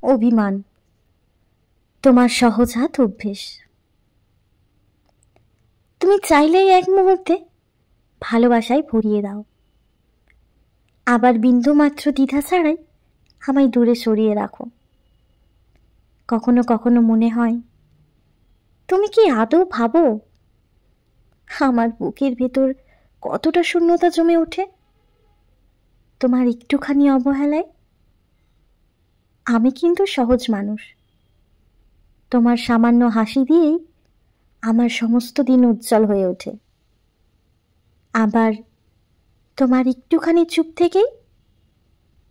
অভিমান তোমার সহজাত অভ্যেস। তুমি চাইলেই এক মুহূর্তে ভালোবাসায় ভরিয়ে দাও, আবার বিন্দুমাত্র দ্বিধা ছাড়াই আমায় দূরে সরিয়ে রাখো। কখনো কখনো মনে হয়, তুমি কি আদৌ ভাবো আমার বুকের ভেতর কতটা শূন্যতা জমে ওঠে তোমার একটুখানি অবহেলায়? আমি কিন্তু সহজ মানুষ, তোমার সামান্য হাসি দিয়েই আমার সমস্ত দিন উজ্জ্বল হয়ে ওঠে। আবার তোমার একটুখানি চুপ থেকেই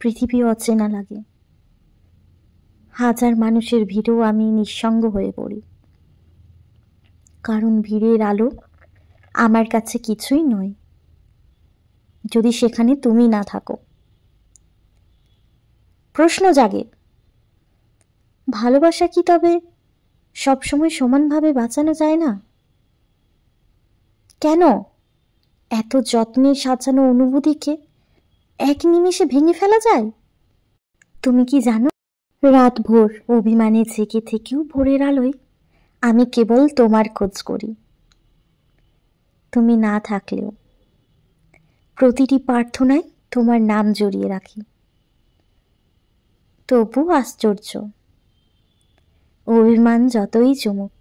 পৃথিবী অচেনা লাগে। হাজার মানুষের ভিড়েও আমি নিঃসঙ্গ হয়ে পড়ি, কারণ ভিড়ের আলো আমার কাছে কিছুই নয় যদি সেখানে তুমি না থাকো। প্রশ্ন জাগে, ভালোবাসা কি তবে সবসময় সমানভাবে বাঁচানো যায় না? কেন এত যত্নে সাজানো অনুভূতিকে এক নিমেষে ভেঙে ফেলা যায়? তুমি কি জানো, রাত ভোর অভিমানে জেগে থেকেও ভোরের আলোয় আমি কেবল তোমার খোঁজ করি। তুমি না থাকলেও প্রতিটি প্রার্থনায় তোমার নাম জড়িয়ে রাখি। তবু আশ্চর্য, অভিমান যতই চুমুক,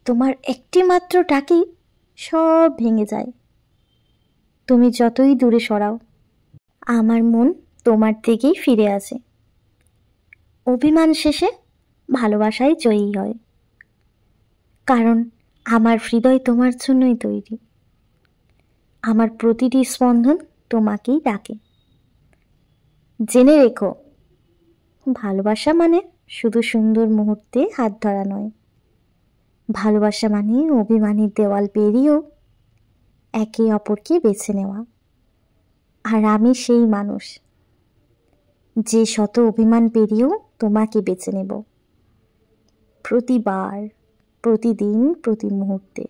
তোমার একটি মাত্র ডাকেই সব ভেঙে যায়। তুমি যতই দূরে সরাও, আমার মন তোমার দিকেই ফিরে আসে। অভিমান শেষে ভালোবাসাই জয়ী হয়, কারণ আমার হৃদয় তোমার জন্যই তৈরি। আমার প্রতিটি স্পন্দন তোমাকেই ডাকে। জেনে রেখো, ভালোবাসা মানে শুধু সুন্দর মুহূর্তে হাত ধরা নয়, ভালোবাসা মানে অভিমানের দেওয়াল পেরিয়েও একে অপরকে বেছে নেওয়া। আর আমি সেই মানুষ যে শত অভিমান পেরিয়েও তোমাকে বেছে নেব, প্রতিবার, প্রতিদিন, প্রতি মুহূর্তে।